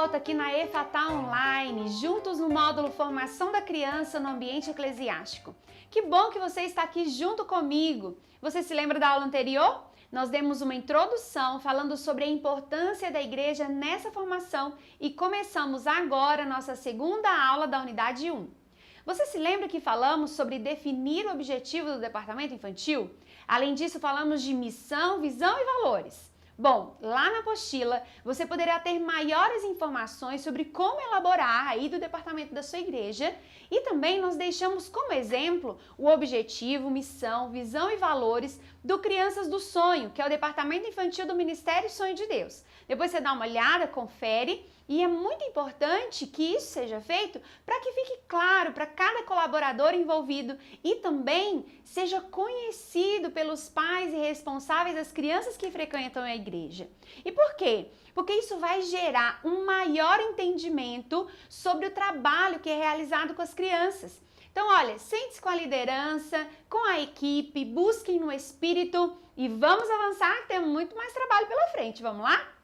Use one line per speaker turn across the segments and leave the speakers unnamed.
volta aqui na EFATá Online, juntos no módulo Formação da Criança no Ambiente Eclesiástico. Que bom que você está aqui junto comigo. Você se lembra da aula anterior? Nós demos uma introdução falando sobre a importância da igreja nessa formação e começamos agora a nossa segunda aula da unidade 1. Você se lembra que falamos sobre definir o objetivo do departamento infantil? Além disso, falamos de missão, visão e valores. Bom, lá na apostila você poderá ter maiores informações sobre como elaborar aí do departamento da sua igreja e também nós deixamos como exemplo o objetivo, missão, visão e valores do Crianças do Sonho, que é o departamento infantil do Ministério Sonho de Deus. Depois você dá uma olhada, confere e é muito importante que isso seja feito para que fique claro para cada colaborador envolvido e também seja conhecido pelos pais e responsáveis das crianças que frequentam a igreja. E por quê? Porque isso vai gerar um maior entendimento sobre o trabalho que é realizado com as crianças. Então, olha, sente-se com a liderança, com a equipe, busquem no espírito e vamos avançar, que temos muito mais trabalho pela frente. Vamos lá?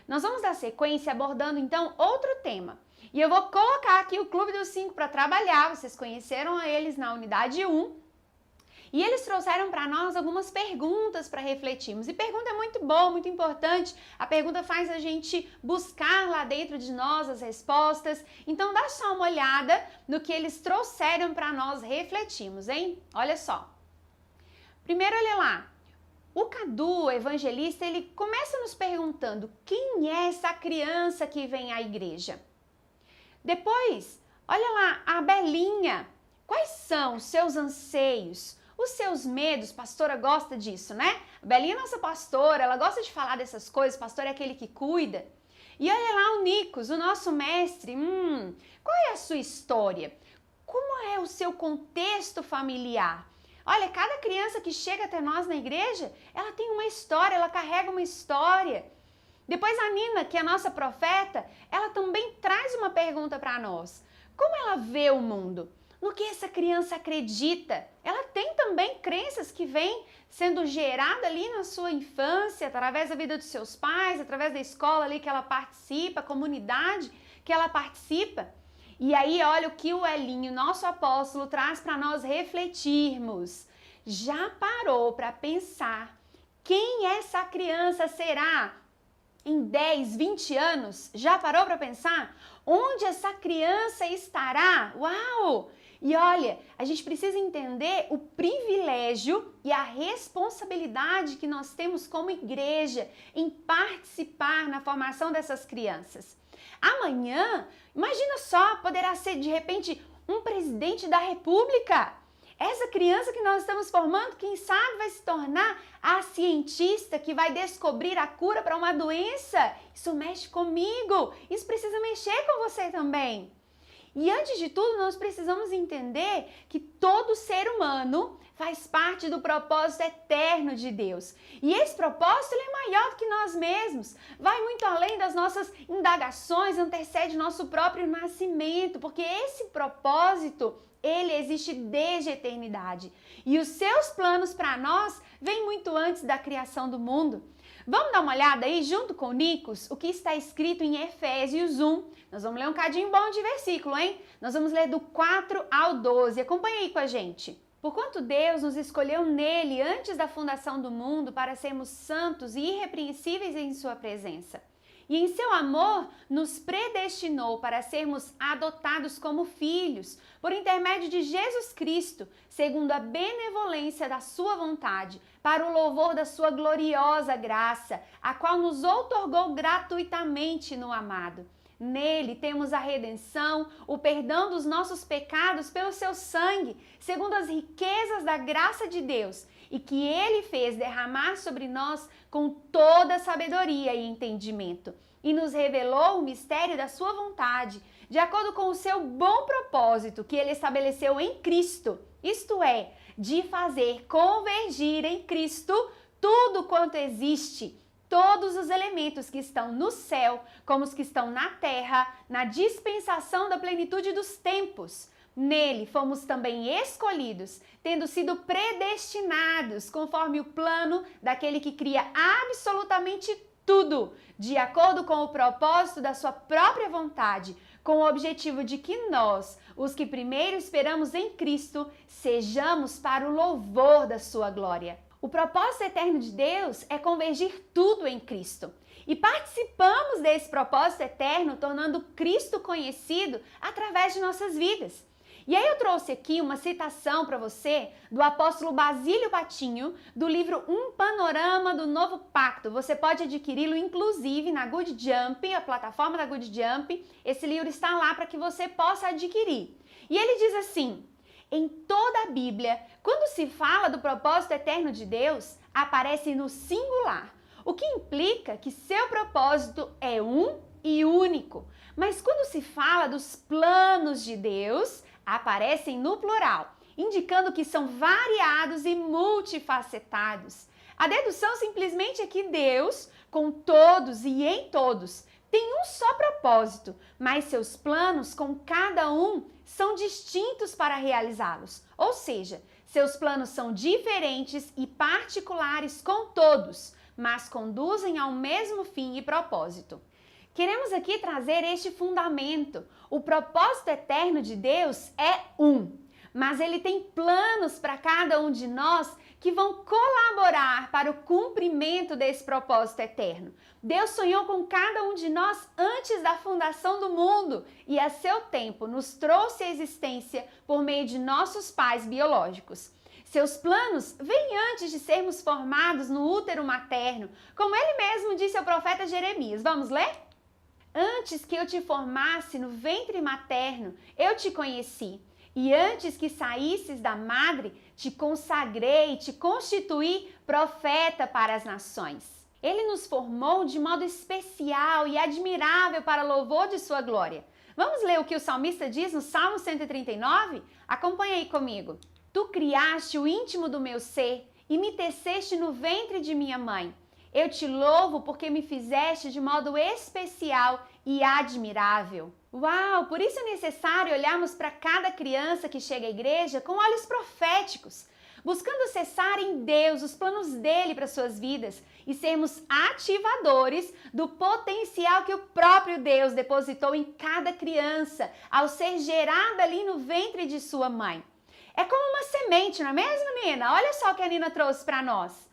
Nós vamos dar sequência abordando então outro tema. E eu vou colocar aqui o Clube dos 5 para trabalhar, vocês conheceram eles na unidade 1. E eles trouxeram para nós algumas perguntas para refletirmos. E pergunta é muito boa, muito importante. A pergunta faz a gente buscar lá dentro de nós as respostas. Então dá só uma olhada no que eles trouxeram para nós refletirmos, hein? Olha só. Primeiro, olha lá. O Cadu, o evangelista, ele começa nos perguntando quem é essa criança que vem à igreja. Depois, olha lá, a Belinha. Quais são os seus anseios? Os seus medos, pastora gosta disso, né? A Belinha é nossa pastora, ela gosta de falar dessas coisas, pastor é aquele que cuida. E olha lá o Nicos, o nosso mestre, qual é a sua história? Como é o seu contexto familiar? Olha, cada criança que chega até nós na igreja, ela tem uma história, ela carrega uma história. Depois a Nina, que é a nossa profeta, ela também traz uma pergunta para nós. Como ela vê o mundo? No que essa criança acredita? Ela tem também crenças que vêm sendo geradas ali na sua infância, através da vida dos seus pais, através da escola ali que ela participa, a comunidade que ela participa. E aí, olha o que o Elinho, nosso apóstolo, traz para nós refletirmos. Já parou para pensar quem essa criança será em 10, 20 anos? Já parou para pensar? Onde essa criança estará? Uau! E olha, a gente precisa entender o privilégio e a responsabilidade que nós temos como igreja em participar na formação dessas crianças. Amanhã, imagina só, poderá ser de repente um presidente da república. Essa criança que nós estamos formando, quem sabe vai se tornar a cientista que vai descobrir a cura para uma doença. Isso mexe comigo, isso precisa mexer com você também. E antes de tudo, nós precisamos entender que todo ser humano faz parte do propósito eterno de Deus. E esse propósito ele é maior do que nós mesmos. Vai muito além das nossas indagações, antecede nosso próprio nascimento, porque esse propósito, ele existe desde a eternidade. E os seus planos para nós vêm muito antes da criação do mundo. Vamos dar uma olhada aí junto com o Nicos, o que está escrito em Efésios 1. Nós vamos ler um cadinho bom de versículo, hein? Nós vamos ler do 4 ao 12. Acompanha aí com a gente. Porquanto Deus nos escolheu nele antes da fundação do mundo para sermos santos e irrepreensíveis em sua presença. E em seu amor nos predestinou para sermos adotados como filhos, por intermédio de Jesus Cristo, segundo a benevolência da sua vontade, para o louvor da sua gloriosa graça, a qual nos outorgou gratuitamente no amado. Nele temos a redenção, o perdão dos nossos pecados pelo seu sangue, segundo as riquezas da graça de Deus, e que ele fez derramar sobre nós com toda sabedoria e entendimento, e nos revelou o mistério da sua vontade, de acordo com o seu bom propósito que ele estabeleceu em Cristo, isto é, de fazer convergir em Cristo tudo quanto existe, todos os elementos que estão no céu, como os que estão na terra, na dispensação da plenitude dos tempos. Nele fomos também escolhidos, tendo sido predestinados, conforme o plano daquele que cria absolutamente tudo de acordo com o propósito da sua própria vontade, com o objetivo de que nós, os que primeiro esperamos em Cristo, sejamos para o louvor da sua glória. O propósito eterno de Deus é convergir tudo em Cristo. E participamos desse propósito eterno, tornando Cristo conhecido através de nossas vidas. E aí eu trouxe aqui uma citação para você do apóstolo Basílio Patinho, do livro Um Panorama do Novo Pacto. Você pode adquiri-lo, inclusive, na Good Jump, a plataforma da Good Jump. Esse livro está lá para que você possa adquirir. E ele diz assim: em toda a Bíblia, quando se fala do propósito eterno de Deus, aparece no singular, o que implica que seu propósito é um e único. Mas quando se fala dos planos de Deus, aparecem no plural, indicando que são variados e multifacetados. A dedução simplesmente é que Deus, com todos e em todos, tem um só propósito, mas seus planos com cada um são distintos para realizá-los. Ou seja, seus planos são diferentes e particulares com todos, mas conduzem ao mesmo fim e propósito. Queremos aqui trazer este fundamento. O propósito eterno de Deus é um, mas Ele tem planos para cada um de nós que vão colaborar para o cumprimento desse propósito eterno. Deus sonhou com cada um de nós antes da fundação do mundo e, a seu tempo, nos trouxe à existência por meio de nossos pais biológicos. Seus planos vêm antes de sermos formados no útero materno, como Ele mesmo disse ao profeta Jeremias. Vamos ler? Antes que eu te formasse no ventre materno, eu te conheci. E antes que saísses da madre, te consagrei e te constituí profeta para as nações. Ele nos formou de modo especial e admirável para louvor de sua glória. Vamos ler o que o salmista diz no Salmo 139? Acompanha aí comigo. Tu criaste o íntimo do meu ser e me teceste no ventre de minha mãe. Eu te louvo porque me fizeste de modo especial e admirável. Uau! Por isso é necessário olharmos para cada criança que chega à igreja com olhos proféticos, buscando cessar em Deus os planos dele para suas vidas e sermos ativadores do potencial que o próprio Deus depositou em cada criança ao ser gerada ali no ventre de sua mãe. É como uma semente, não é mesmo, Nina? Olha só o que a Nina trouxe para nós.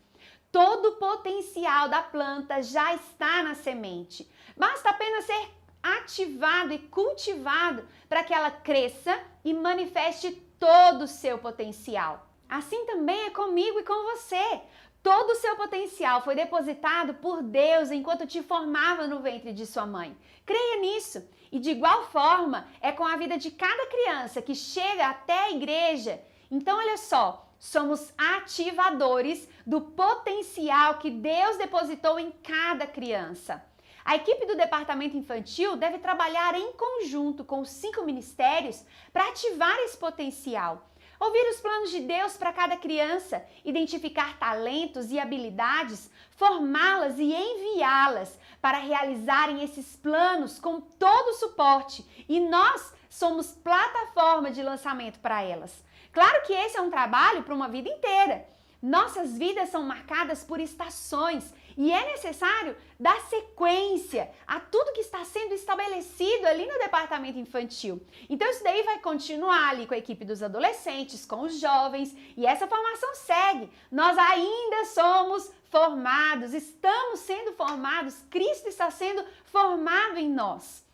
Todo o potencial da planta já está na semente. Basta apenas ser ativado e cultivado para que ela cresça e manifeste todo o seu potencial. Assim também é comigo e com você. Todo o seu potencial foi depositado por Deus enquanto te formava no ventre de sua mãe. Creia nisso. E de igual forma é com a vida de cada criança que chega até a igreja. Então, olha só. Somos ativadores do potencial que Deus depositou em cada criança. A equipe do departamento infantil deve trabalhar em conjunto com os 5 ministérios para ativar esse potencial. Ouvir os planos de Deus para cada criança, identificar talentos e habilidades, formá-las e enviá-las para realizarem esses planos com todo o suporte. E nós somos plataforma de lançamento para elas. Claro que esse é um trabalho para uma vida inteira. Nossas vidas são marcadas por estações e é necessário dar sequência a tudo que está sendo estabelecido ali no departamento infantil. Então isso daí vai continuar ali com a equipe dos adolescentes, com os jovens, e essa formação segue. Nós ainda somos formados, estamos sendo formados, Cristo está sendo formado em nós.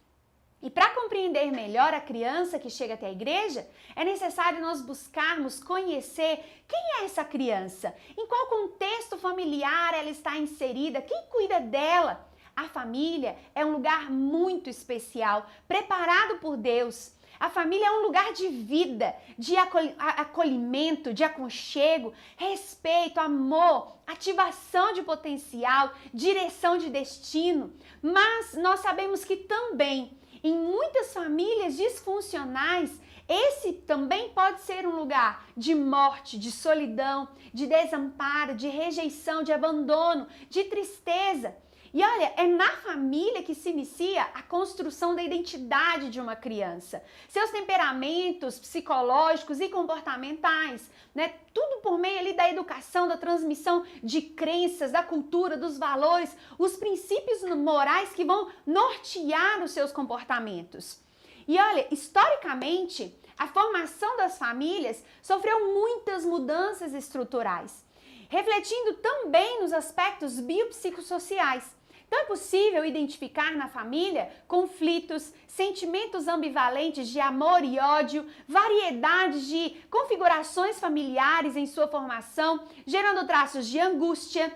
E para compreender melhor a criança que chega até a igreja, é necessário nós buscarmos conhecer quem é essa criança, em qual contexto familiar ela está inserida, quem cuida dela. A família é um lugar muito especial, preparado por Deus. A família é um lugar de vida, de acolhimento, de aconchego, respeito, amor, ativação de potencial, direção de destino. Mas nós sabemos que também em muitas famílias disfuncionais, esse também pode ser um lugar de morte, de solidão, de desamparo, de rejeição, de abandono, de tristeza. E olha, é na família que se inicia a construção da identidade de uma criança, seus temperamentos psicológicos e comportamentais, né? Tudo por meio ali da educação, da transmissão de crenças, da cultura, dos valores, os princípios morais que vão nortear os seus comportamentos. E olha, historicamente, a formação das famílias sofreu muitas mudanças estruturais, refletindo também nos aspectos biopsicossociais. Então é possível identificar na família conflitos, sentimentos ambivalentes de amor e ódio, variedades de configurações familiares em sua formação, gerando traços de angústia,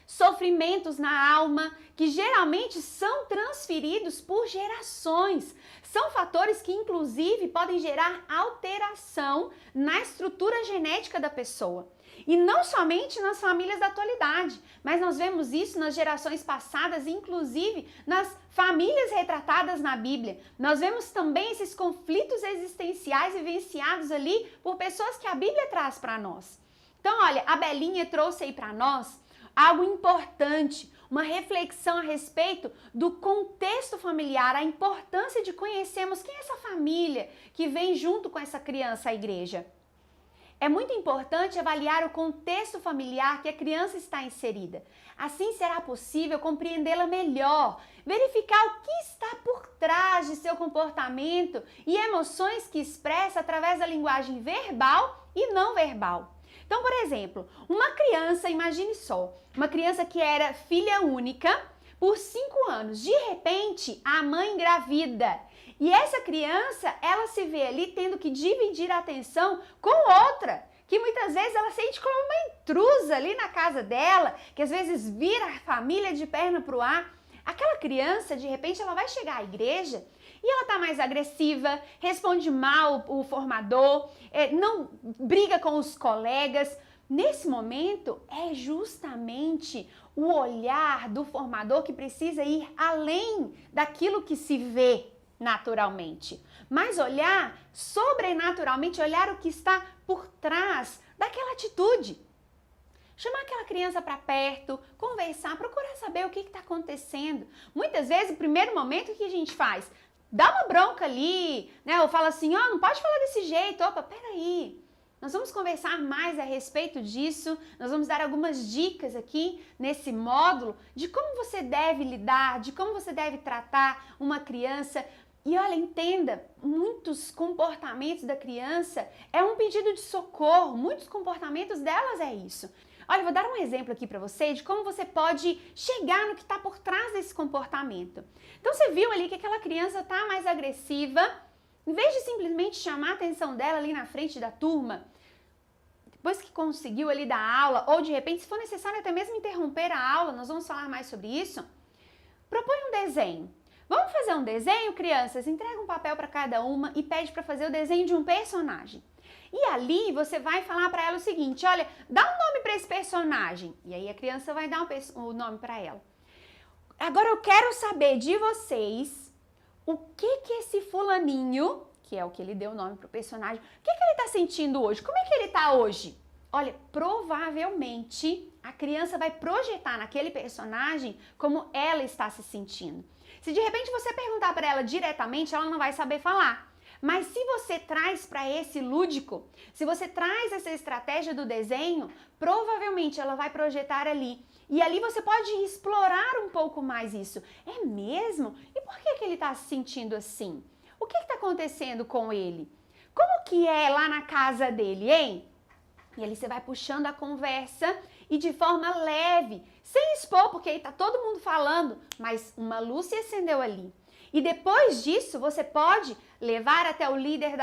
sofrimentos na alma, que geralmente são transferidos por gerações. São fatores que, inclusive, podem gerar alteração na estrutura genética da pessoa. E não somente nas famílias da atualidade, mas nós vemos isso nas gerações passadas, inclusive nas famílias retratadas na Bíblia. Nós vemos também esses conflitos existenciais vivenciados ali por pessoas que a Bíblia traz para nós. Então, olha, a Belinha trouxe aí para nós algo importante, uma reflexão a respeito do contexto familiar, a importância de conhecermos quem é essa família que vem junto com essa criança à igreja. É muito importante avaliar o contexto familiar que a criança está inserida. Assim será possível compreendê-la melhor, verificar o que está por trás de seu comportamento e emoções que expressa através da linguagem verbal e não verbal. Então, por exemplo, uma criança, imagine só, uma criança que era filha única por 5 anos, de repente a mãe engravida. E essa criança, ela se vê ali tendo que dividir a atenção com outra, que muitas vezes ela sente como uma intrusa ali na casa dela, que às vezes vira a família de perna pro ar. Aquela criança, de repente, ela vai chegar à igreja e ela tá mais agressiva, responde mal o formador, não briga com os colegas. Nesse momento, é justamente o olhar do formador que precisa ir além daquilo que se vê naturalmente, mas olhar sobrenaturalmente, olhar o que está por trás daquela atitude. Chamar aquela criança para perto, conversar, procurar saber o que está acontecendo. Muitas vezes, o primeiro momento, o que a gente faz? Dá uma bronca ali, né? Ou fala assim, ó, não pode falar desse jeito, opa, peraí. Nós vamos conversar mais a respeito disso, nós vamos dar algumas dicas aqui nesse módulo de como você deve lidar, de como você deve tratar uma criança. E olha, entenda, muitos comportamentos da criança é um pedido de socorro, muitos comportamentos delas é isso. Olha, eu vou dar um exemplo aqui para você de como você pode chegar no que está por trás desse comportamento. Então você viu ali que aquela criança está mais agressiva, em vez de simplesmente chamar a atenção dela ali na frente da turma, depois que conseguiu ali dar aula, ou de repente, se for necessário até mesmo interromper a aula, nós vamos falar mais sobre isso, propõe um desenho. Vamos fazer um desenho, crianças? Entrega um papel para cada uma e pede para fazer o desenho de um personagem. E ali você vai falar para ela o seguinte, olha, dá um nome para esse personagem. E aí a criança vai dar o nome para ela. Agora eu quero saber de vocês o que esse fulaninho, que é o que ele deu o nome para o personagem, o que ele está sentindo hoje? Como é que ele está hoje? Olha, provavelmente a criança vai projetar naquele personagem como ela está se sentindo. Se de repente você perguntar para ela diretamente, ela não vai saber falar. Mas se você traz para esse lúdico, se você traz essa estratégia do desenho, provavelmente ela vai projetar ali. E ali você pode explorar um pouco mais isso. É mesmo? E por que ele está se sentindo assim? O que está acontecendo com ele? Como que é lá na casa dele, hein? E ali você vai puxando a conversa e de forma leve, sem expor, porque aí tá todo mundo falando, mas uma luz se acendeu ali. E depois disso, você pode levar até o líder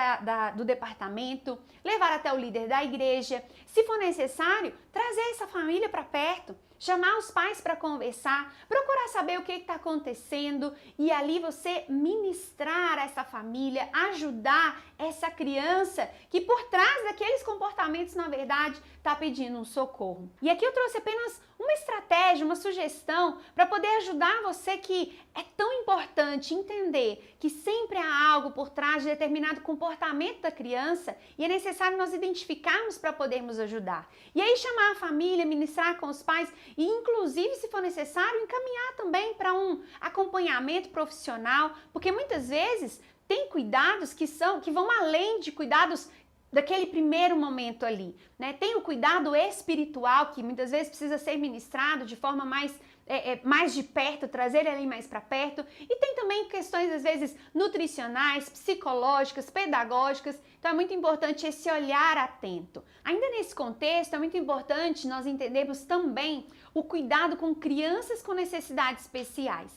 do departamento, levar até o líder da igreja. Se for necessário, trazer essa família para perto, chamar os pais para conversar, procurar saber o que está acontecendo e ali você ministrar essa família, ajudar essa criança que por trás daqueles comportamentos, na verdade, está pedindo um socorro. E aqui eu trouxe apenas uma estratégia, uma sugestão para poder ajudar você que é tão importante entender que sempre há algo por trás de determinado comportamento da criança e é necessário nós identificarmos para podermos ajudar. E aí chamar a família, ministrar com os pais e inclusive, se for necessário, encaminhar também para um acompanhamento profissional, porque muitas vezes tem cuidados que vão além de cuidados daquele primeiro momento ali, né? Tem o cuidado espiritual que muitas vezes precisa ser ministrado de forma mais de perto, trazer ele ali mais para perto, e tem também questões às vezes nutricionais, psicológicas, pedagógicas, então é muito importante esse olhar atento. Ainda nesse contexto é muito importante nós entendermos também o cuidado com crianças com necessidades especiais.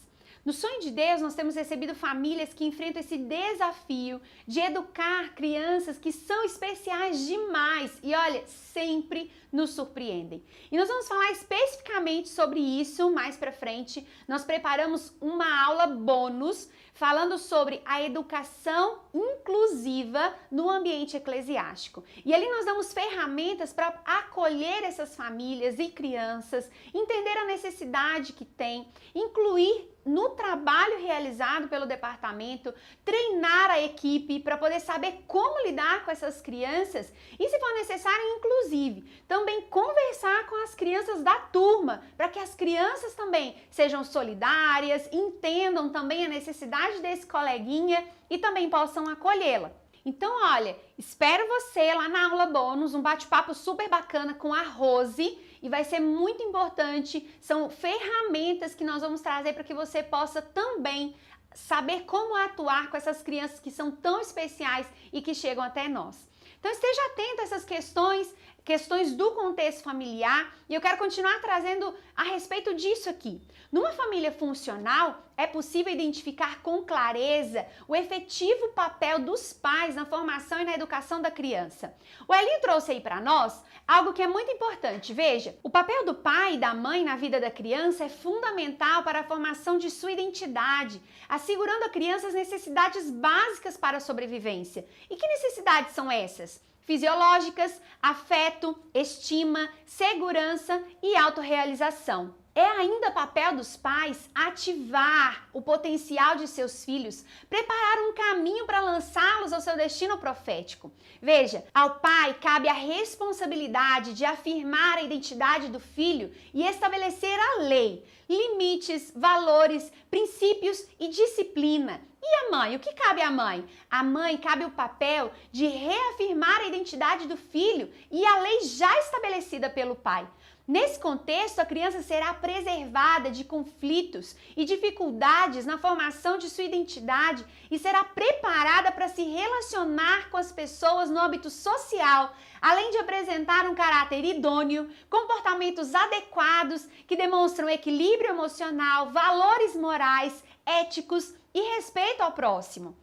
No Sonho de Deus, nós temos recebido famílias que enfrentam esse desafio de educar crianças que são especiais demais e, olha, sempre nos surpreendem. E nós vamos falar especificamente sobre isso mais pra frente. Nós preparamos uma aula bônus falando sobre a educação inclusiva no ambiente eclesiástico. E ali nós damos ferramentas para acolher essas famílias e crianças, entender a necessidade que tem, incluir no trabalho realizado pelo departamento, treinar a equipe para poder saber como lidar com essas crianças e, se for necessário, inclusive, também conversar com as crianças da turma, para que as crianças também sejam solidárias, entendam também a necessidade desse coleguinha e também possam acolhê-la. Então, olha, espero você lá na aula bônus, um bate-papo super bacana com a Rose, e vai ser muito importante, são ferramentas que nós vamos trazer para que você possa também saber como atuar com essas crianças que são tão especiais e que chegam até nós. Então esteja atento a essas questões do contexto familiar, e eu quero continuar trazendo a respeito disso aqui. Numa família funcional, é possível identificar com clareza o efetivo papel dos pais na formação e na educação da criança. O Elinho trouxe aí para nós algo que é muito importante. Veja, o papel do pai e da mãe na vida da criança é fundamental para a formação de sua identidade, assegurando à criança as necessidades básicas para a sobrevivência. E que necessidades são essas? Fisiológicas, afeto, estima, segurança e autorrealização. É ainda papel dos pais ativar o potencial de seus filhos, preparar um caminho para lançá-los ao seu destino profético. Veja, ao pai cabe a responsabilidade de afirmar a identidade do filho e estabelecer a lei, limites, valores, princípios e disciplina. E a mãe? O que cabe à mãe? A mãe cabe o papel de reafirmar a identidade do filho e a lei já estabelecida pelo pai. Nesse contexto, a criança será preservada de conflitos e dificuldades na formação de sua identidade e será preparada para se relacionar com as pessoas no âmbito social, além de apresentar um caráter idôneo, comportamentos adequados que demonstram equilíbrio emocional, valores morais, éticos e respeito ao próximo.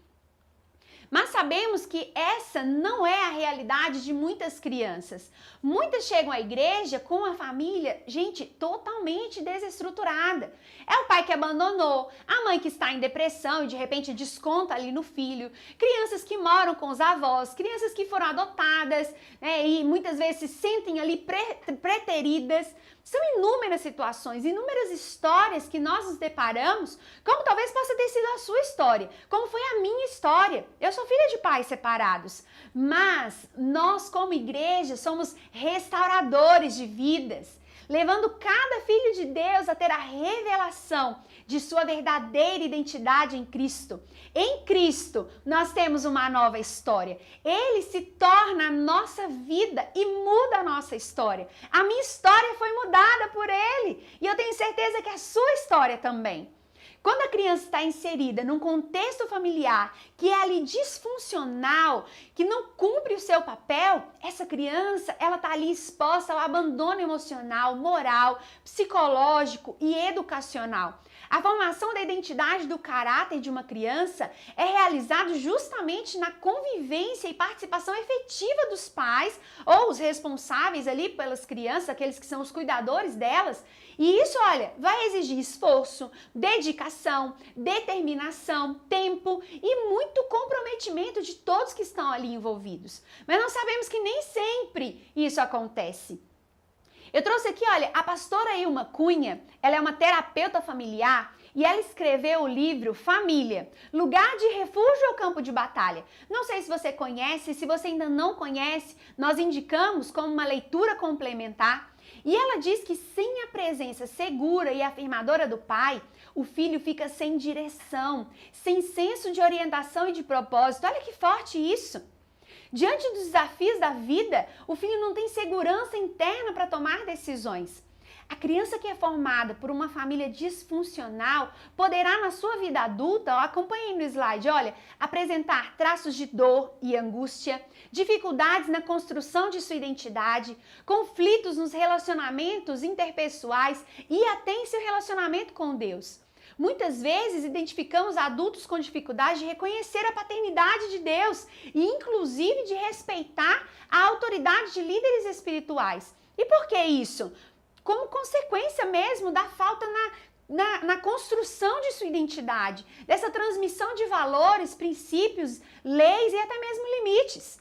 Mas sabemos que essa não é a realidade de muitas crianças. Muitas chegam à igreja com a família, gente, totalmente desestruturada. É o pai que abandonou, a mãe que está em depressão e de repente desconta ali no filho, crianças que moram com os avós, crianças que foram adotadas, né, e muitas vezes se sentem ali preteridas. São inúmeras situações, inúmeras histórias que nós nos deparamos, como talvez possa ter sido a sua história, como foi a minha história. Eu sou filha de pais separados, mas nós como igreja somos restauradores de vidas, levando cada filho de Deus a ter a revelação de sua verdadeira identidade em Cristo. Em Cristo, nós temos uma nova história. Ele se torna a nossa vida e muda a nossa história. A minha história foi mudada por Ele e eu tenho certeza que a sua história também. Quando a criança está inserida num contexto familiar que é ali disfuncional, que não cumpre o seu papel, essa criança, ela está ali exposta ao abandono emocional, moral, psicológico e educacional. A formação da identidade do caráter de uma criança é realizada justamente na convivência e participação efetiva dos pais ou os responsáveis ali pelas crianças, aqueles que são os cuidadores delas. E isso, olha, vai exigir esforço, dedicação, determinação, tempo e muito comprometimento de todos que estão ali envolvidos. Mas nós sabemos que nem sempre isso acontece. Eu trouxe aqui, olha, a pastora Ilma Cunha, ela é uma terapeuta familiar e ela escreveu o livro Família, Lugar de Refúgio ou Campo de Batalha. Não sei se você conhece, se você ainda não conhece, nós indicamos como uma leitura complementar. E ela diz que sem a presença segura e afirmadora do pai, o filho fica sem direção, sem senso de orientação e de propósito. Olha que forte isso! Diante dos desafios da vida, o filho não tem segurança interna para tomar decisões. A criança que é formada por uma família disfuncional poderá, na sua vida adulta, acompanhe no slide, olha, apresentar traços de dor e angústia, dificuldades na construção de sua identidade, conflitos nos relacionamentos interpessoais e até em seu relacionamento com Deus. Muitas vezes identificamos adultos com dificuldade de reconhecer a paternidade de Deus e inclusive de respeitar a autoridade de líderes espirituais. E por que isso? Como consequência mesmo da falta na construção de sua identidade, dessa transmissão de valores, princípios, leis e até mesmo limites.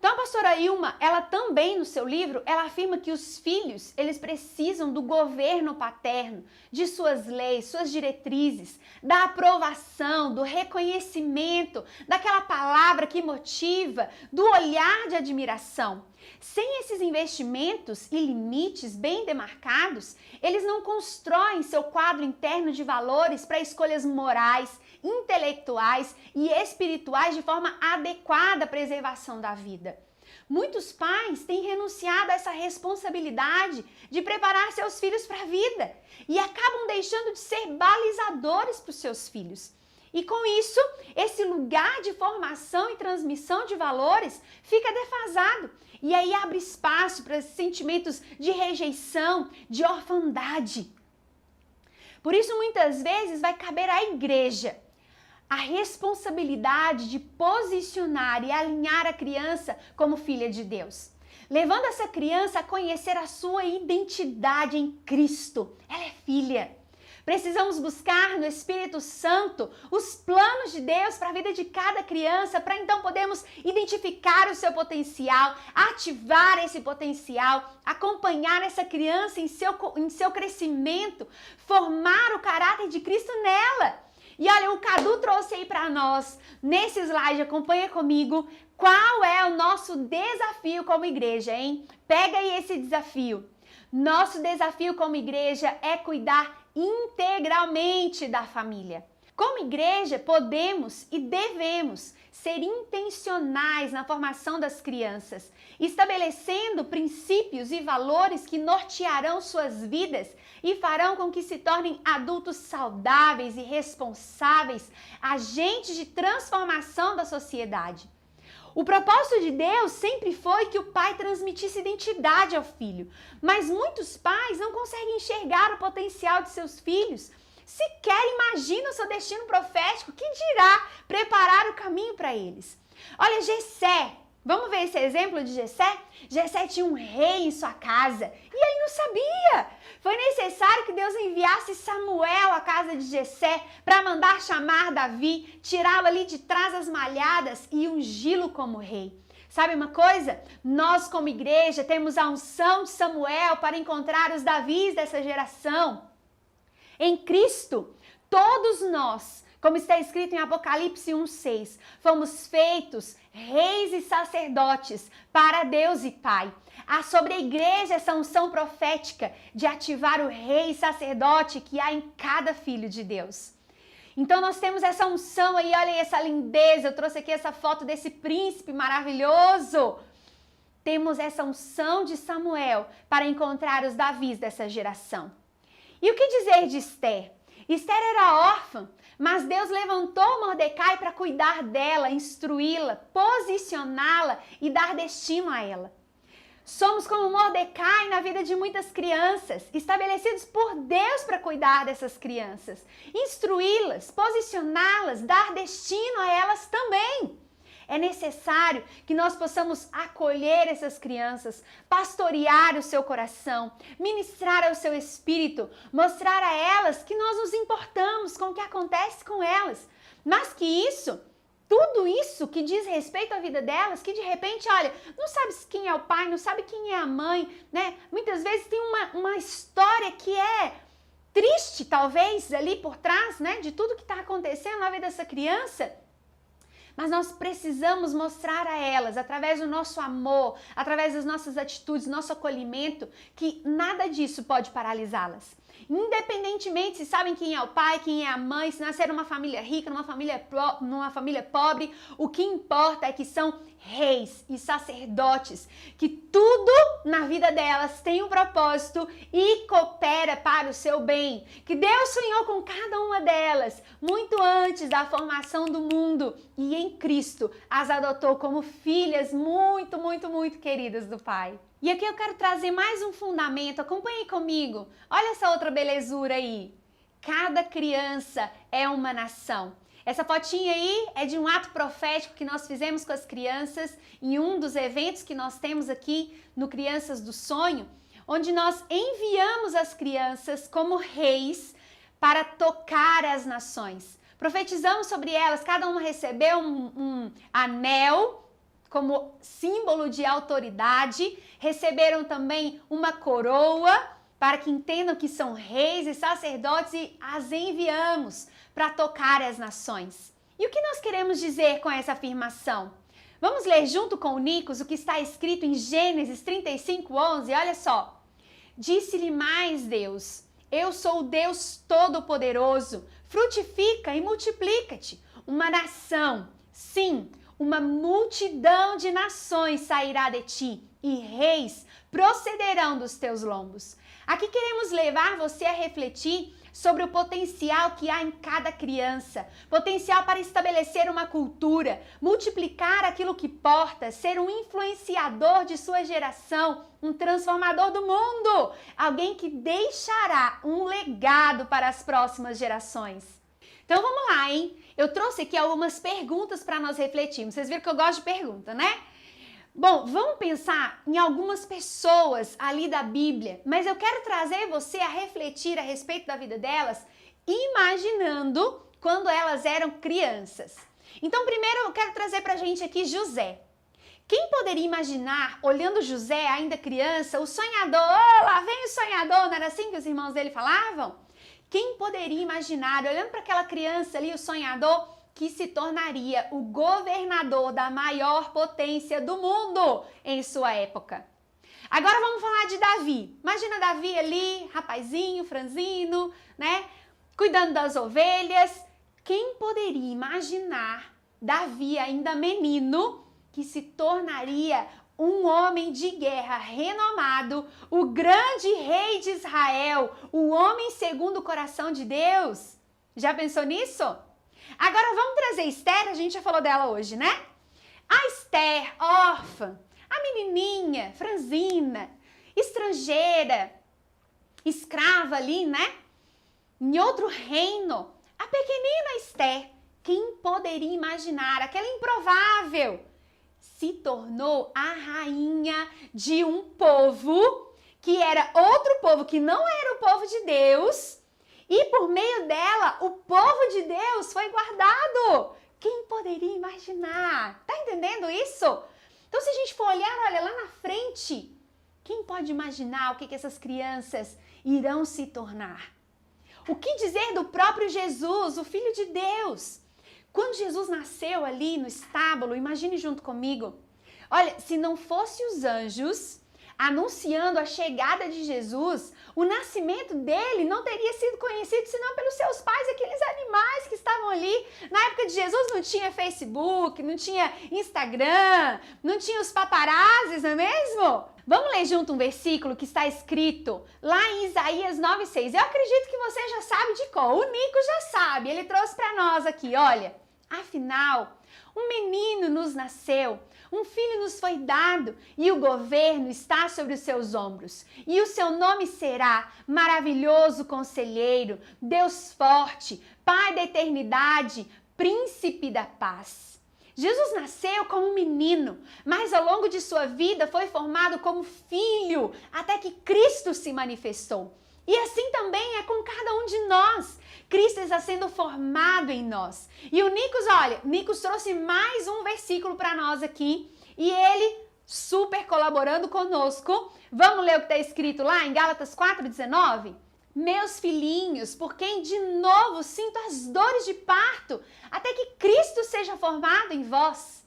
Então, a pastora Ilma, ela também, no seu livro, ela afirma que os filhos, eles precisam do governo paterno, de suas leis, suas diretrizes, da aprovação, do reconhecimento, daquela palavra que motiva, do olhar de admiração. Sem esses investimentos e limites bem demarcados, eles não constroem seu quadro interno de valores para escolhas morais, intelectuais e espirituais de forma adequada à preservação da vida. Muitos pais têm renunciado a essa responsabilidade de preparar seus filhos para a vida e acabam deixando de ser balizadores para os seus filhos. E com isso, esse lugar de formação e transmissão de valores fica defasado. E aí abre espaço para sentimentos de rejeição, de orfandade. Por isso, muitas vezes, vai caber à igreja a responsabilidade de posicionar e alinhar a criança como filha de Deus, levando essa criança a conhecer a sua identidade em Cristo. Ela é filha. Precisamos buscar no Espírito Santo os planos de Deus para a vida de cada criança, para então podermos identificar o seu potencial, ativar esse potencial, acompanhar essa criança em seu crescimento, formar o caráter de Cristo nela. E olha, o Cadu trouxe aí para nós, nesse slide, acompanha comigo, qual é o nosso desafio como igreja, hein? Pega aí esse desafio. Nosso desafio como igreja é cuidar integralmente da família. Como igreja, podemos e devemos ser intencionais na formação das crianças, estabelecendo princípios e valores que nortearão suas vidas e farão com que se tornem adultos saudáveis e responsáveis, agentes de transformação da sociedade. O propósito de Deus sempre foi que o pai transmitisse identidade ao filho, mas muitos pais não conseguem enxergar o potencial de seus filhos, sequer imaginam o seu destino profético, que dirá preparar o caminho para eles. Olha, Jessé, vamos ver esse exemplo de Jessé? Jessé tinha um rei em sua casa e ele não sabia. Foi necessário que Deus enviasse Samuel à casa de Jessé para mandar chamar Davi, tirá-lo ali de trás das malhadas e ungí-lo como rei. Sabe uma coisa? Nós como igreja temos a unção de Samuel para encontrar os Davis dessa geração. Em Cristo, todos nós, como está escrito em Apocalipse 1:6, fomos feitos reis e sacerdotes para Deus e Pai. Há sobre a igreja essa unção profética de ativar o rei e sacerdote que há em cada filho de Deus. Então nós temos essa unção aí, olha essa lindeza, eu trouxe aqui essa foto desse príncipe maravilhoso. Temos essa unção de Samuel para encontrar os Davis dessa geração. E o que dizer de Esther? Esther era órfã, mas Deus levantou Mordecai para cuidar dela, instruí-la, posicioná-la e dar destino a ela. Somos como Mordecai na vida de muitas crianças, estabelecidos por Deus para cuidar dessas crianças, instruí-las, posicioná-las, dar destino a elas também. É necessário que nós possamos acolher essas crianças, pastorear o seu coração, ministrar ao seu espírito, mostrar a elas que nós nos importamos com o que acontece com elas, mas que isso tudo isso que diz respeito à vida delas, que de repente, olha, não sabe quem é o pai, não sabe quem é a mãe, né? Muitas vezes tem uma história que é triste, talvez, ali por trás, né? De tudo que está acontecendo na vida dessa criança. Mas nós precisamos mostrar a elas, através do nosso amor, através das nossas atitudes, nosso acolhimento, que nada disso pode paralisá-las. Independentemente se sabem quem é o pai, quem é a mãe, se nasceram numa família rica, numa família pobre, o que importa é que são reis e sacerdotes, que tudo na vida delas tem um propósito e coopera para o seu bem, que Deus sonhou com cada uma delas muito antes da formação do mundo e em Cristo as adotou como filhas muito, muito, muito queridas do Pai. E aqui eu quero trazer mais um fundamento, acompanhe comigo, olha essa outra belezura aí. Cada criança é uma nação. Essa fotinha aí é de um ato profético que nós fizemos com as crianças em um dos eventos que nós temos aqui no Crianças do Sonho, onde nós enviamos as crianças como reis para tocar as nações. Profetizamos sobre elas, cada uma recebeu um anel como símbolo de autoridade, receberam também uma coroa para que entendam que são reis e sacerdotes e as enviamos para tocar as nações. E o que nós queremos dizer com essa afirmação? Vamos ler junto com o Nicos o que está escrito em Gênesis 35:11, olha só. Disse-lhe mais Deus, eu sou o Deus Todo-Poderoso, frutifica e multiplica-te. Uma nação, sim, uma multidão de nações sairá de ti e reis procederão dos teus lombos. Aqui queremos levar você a refletir sobre o potencial que há em cada criança, potencial para estabelecer uma cultura, multiplicar aquilo que porta, ser um influenciador de sua geração, um transformador do mundo, alguém que deixará um legado para as próximas gerações. Então vamos lá, hein? Eu trouxe aqui algumas perguntas para nós refletirmos. Vocês viram que eu gosto de pergunta, né? Bom, vamos pensar em algumas pessoas ali da Bíblia, mas eu quero trazer você a refletir a respeito da vida delas, imaginando quando elas eram crianças. Então, primeiro eu quero trazer pra gente aqui José. Quem poderia imaginar, olhando José ainda criança, o sonhador, oh, lá vem o sonhador, não era assim que os irmãos dele falavam? Quem poderia imaginar, olhando para aquela criança ali, o sonhador, que se tornaria o governador da maior potência do mundo em sua época? Agora vamos falar de Davi. Imagina Davi ali, rapazinho, franzino, né? Cuidando das ovelhas. Quem poderia imaginar Davi, ainda menino, que se tornaria um homem de guerra renomado, o grande rei de Israel, o homem segundo o coração de Deus? Já pensou nisso? Agora vamos trazer Esther, a gente já falou dela hoje, né? A Esther, órfã, a menininha, franzina, estrangeira, escrava ali, né? Em outro reino, a pequenina Esther, quem poderia imaginar, aquela improvável, se tornou a rainha de um povo que era outro povo, que não era o povo de Deus, e por meio dela, o povo de Deus foi guardado. Quem poderia imaginar? Tá entendendo isso? Então, se a gente for olhar, olha, lá na frente, quem pode imaginar o que essas crianças irão se tornar? O que dizer do próprio Jesus, o Filho de Deus? Quando Jesus nasceu ali no estábulo, imagine junto comigo. Olha, se não fosse os anjos anunciando a chegada de Jesus, o nascimento dele não teria sido conhecido senão pelos seus pais, aqueles animais que estavam ali. Na época de Jesus não tinha Facebook, não tinha Instagram, não tinha os paparazzis, não é mesmo? Vamos ler junto um versículo que está escrito lá em Isaías 9:6. Eu acredito que você já sabe de cor, o Nico já sabe, ele trouxe para nós aqui, olha. Afinal, um menino nos nasceu, um filho nos foi dado e o governo está sobre os seus ombros. E o seu nome será Maravilhoso Conselheiro, Deus Forte, Pai da Eternidade, Príncipe da Paz. Jesus nasceu como um menino, mas ao longo de sua vida foi formado como filho, até que Cristo se manifestou. E assim também é com cada um de nós. Cristo está sendo formado em nós. E o Nicos, olha, Nicos trouxe mais um versículo para nós aqui. E ele super colaborando conosco. Vamos ler o que está escrito lá em Gálatas 4,19? Meus filhinhos, por quem de novo sinto as dores de parto, até que Cristo seja formado em vós.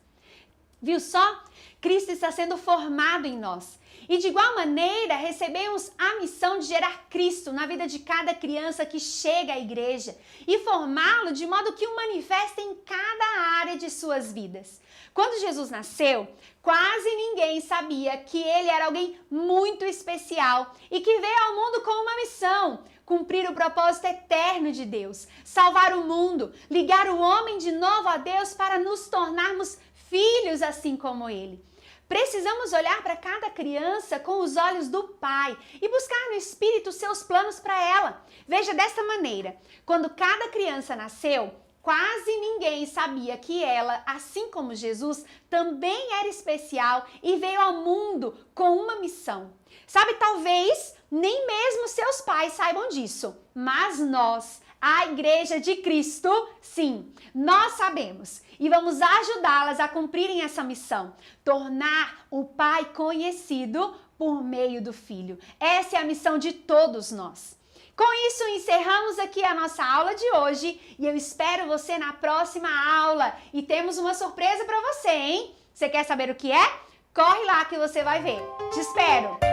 Viu só? Cristo está sendo formado em nós. E de igual maneira, recebemos a missão de gerar Cristo na vida de cada criança que chega à igreja e formá-lo de modo que o manifeste em cada área de suas vidas. Quando Jesus nasceu, quase ninguém sabia que ele era alguém muito especial e que veio ao mundo com uma missão: cumprir o propósito eterno de Deus, salvar o mundo, ligar o homem de novo a Deus para nos tornarmos filhos assim como ele. Precisamos olhar para cada criança com os olhos do Pai e buscar no Espírito seus planos para ela. Veja desta maneira: quando cada criança nasceu, quase ninguém sabia que ela, assim como Jesus, também era especial e veio ao mundo com uma missão. Sabe, talvez nem mesmo seus pais saibam disso, mas nós, a Igreja de Cristo, sim, nós sabemos e vamos ajudá-las a cumprirem essa missão, tornar o Pai conhecido por meio do Filho. Essa é a missão de todos nós. Com isso, encerramos aqui a nossa aula de hoje e eu espero você na próxima aula. E temos uma surpresa para você, hein? Você quer saber o que é? Corre lá que você vai ver. Te espero!